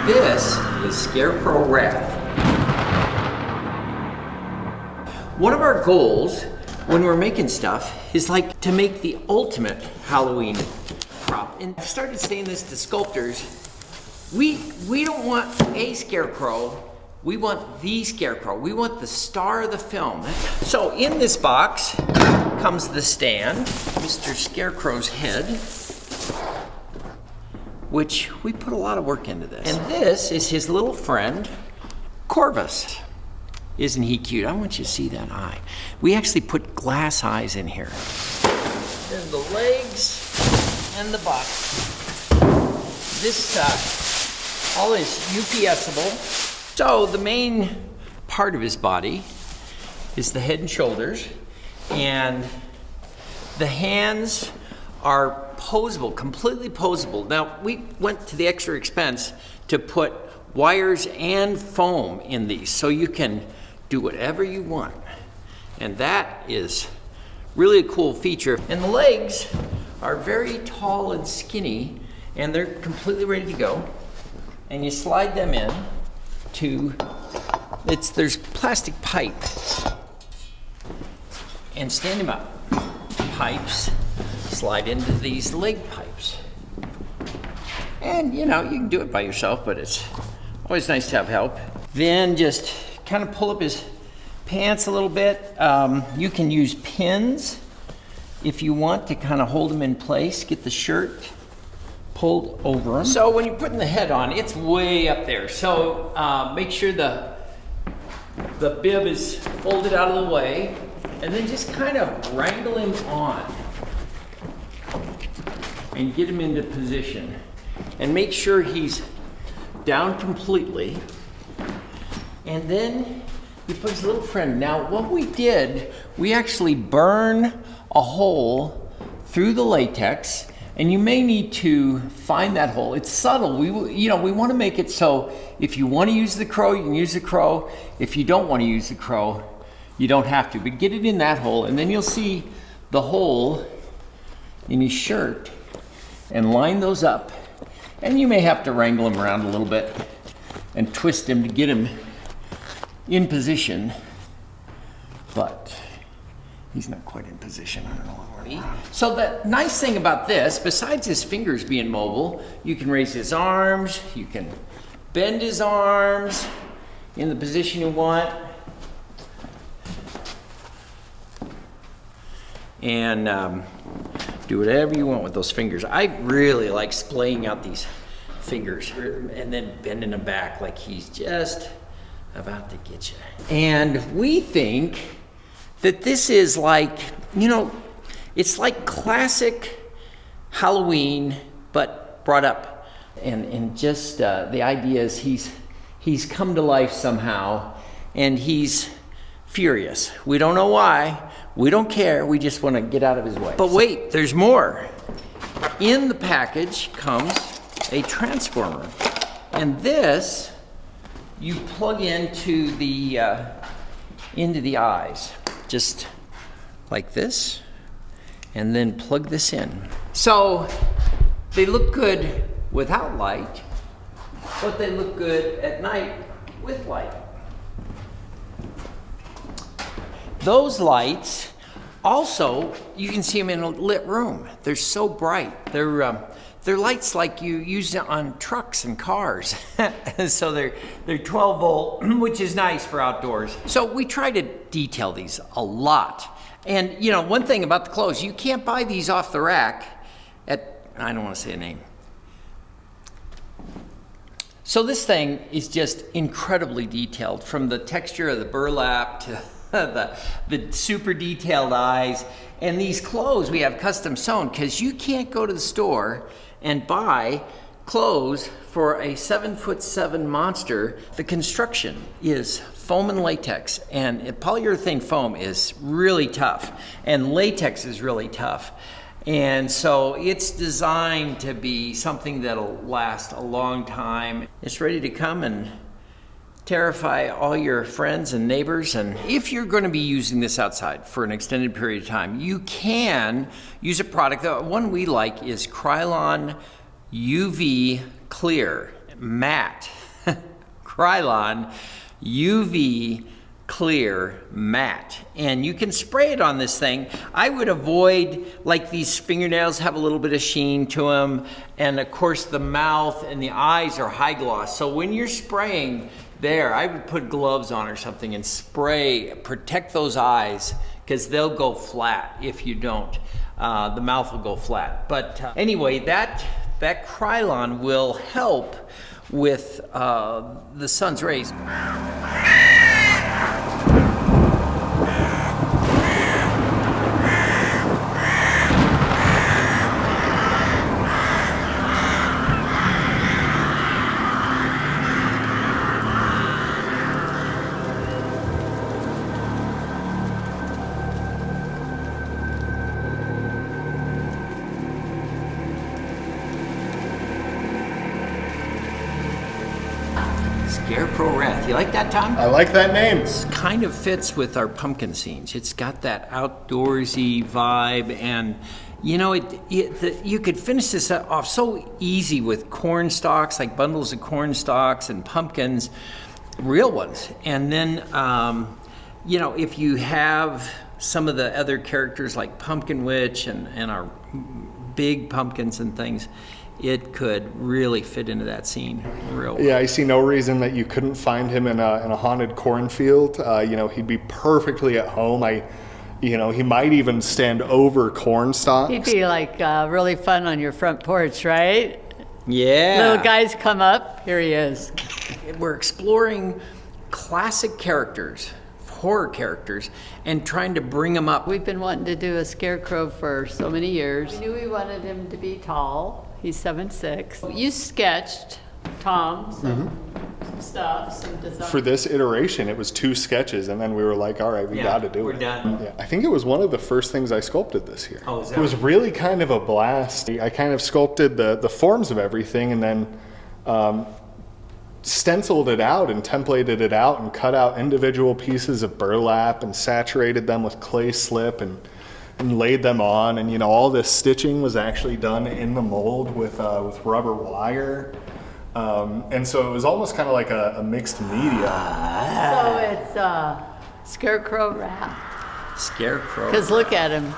This is Scarecrow Wrath. One of our goals when we're making stuff is like to make the ultimate Halloween prop. And I've started saying this to sculptors. We don't want a scarecrow, we want the scarecrow. We want the star of the film. So in this box comes the stand, Mr. Scarecrow's head, which we put a lot of work into this. And this is his little friend, Corvus. Isn't he cute? I want you to see that eye. We actually put glass eyes in here. Then the legs and the butt. This all is UPSable. So the main part of his body is the head and shoulders, and the hands are poseable, completely poseable. Now, we went to the extra expense to put wires and foam in these, so you can do whatever you want. And that is really a cool feature. And the legs are very tall and skinny, and they're completely ready to go. And you slide them in to, there's plastic pipe. And stand them up. Pipes slide into these leg pipes. And you know, you can do it by yourself, but it's always nice to have help. Then just kind of pull up his pants a little bit. You can use pins if you want to kind of hold them in place. Get the shirt pulled over him. So when you're putting the head on, it's way up there. So make sure the bib is folded out of the way, and then just kind of wrangle him on and get him into position. And make sure he's down completely. And then you put his little friend. Now what we did, we actually burn a hole through the latex, and you may need to find that hole. It's subtle. We want to make it so if you want to use the crow, you can use the crow. If you don't want to use the crow, you don't have to. But get it in that hole, and then you'll see the hole in his shirt, and line those up. And you may have to wrangle him around a little bit and twist him to get him in position, but he's not quite in position. I don't know where we're at. So the nice thing about this, besides his fingers being mobile, you can raise his arms, you can bend his arms in the position you want, and do whatever you want with those fingers. I really like splaying out these fingers and then bending them back like he's just about to get you. And we think that this is like, it's like classic Halloween, but brought up. And just the idea is he's come to life somehow, and he's furious. We don't know why. We don't care. We just want to get out of his way. But wait, there's more. In the package comes a transformer. And this you plug into the eyes, just like this, and then plug this in. So they look good without light, but they look good at night with light. Those lights, also, you can see them in a lit room. They're so bright. They're lights like you use on trucks and cars. So they're 12 volt, which is nice for outdoors. So we try to detail these a lot. And one thing about the clothes, you can't buy these off the rack at, I don't want to say a name. So this thing is just incredibly detailed, from the texture of the burlap to the super detailed eyes. And these clothes we have custom sewn, because you can't go to the store and buy clothes for a 7'7" monster. The construction is foam and latex, and polyurethane foam is really tough, and latex is really tough. And so it's designed to be something that'll last a long time. It's ready to come and terrify all your friends and neighbors. And if you're going to be using this outside for an extended period of time, you can use a product. The one we like is Krylon UV Clear. matte Krylon UV clear matte, and you can spray it on this thing. I would avoid, like, these fingernails have a little bit of sheen to them, and of course the mouth and the eyes are high gloss. So when you're spraying there, I would put gloves on or something and spray, protect those eyes, because they'll go flat if you don't. The mouth will go flat. But anyway, that Krylon will help with the sun's rays. Scarecrow Wrath. You like that, Tom? I like that name. It kind of fits with our pumpkin scenes. It's got that outdoorsy vibe, and you know, you could finish this off so easy with corn stalks, like bundles of corn stalks and pumpkins, real ones. And then, you know, if you have some of the other characters like Pumpkin Witch and our big pumpkins and things, it could really fit into that scene real well. Yeah, I see no reason that you couldn't find him in a haunted cornfield. You know, he'd be perfectly at home. You know, he might even stand over corn stalks. He'd be like really fun on your front porch, right? Yeah. Little guys come up, here he is. We're exploring classic characters, horror characters, and trying to bring them up. We've been wanting to do a scarecrow for so many years. We knew we wanted him to be tall. He's 7'6". You sketched, Tom, some stuff, some design. For this iteration, it was 2 sketches, and then we were like, all right, we got to do it. We're done. Yeah, I think it was one of the first things I sculpted this year. Oh, is that It was really kind of a blast. I kind of sculpted the forms of everything, and then stenciled it out and templated it out and cut out individual pieces of burlap and saturated them with clay slip and laid them on. And you know, all this stitching was actually done in the mold with rubber wire. And so it was almost kind of like a mixed media. So it's Scarecrow Wrath. Scarecrow. Because look at him.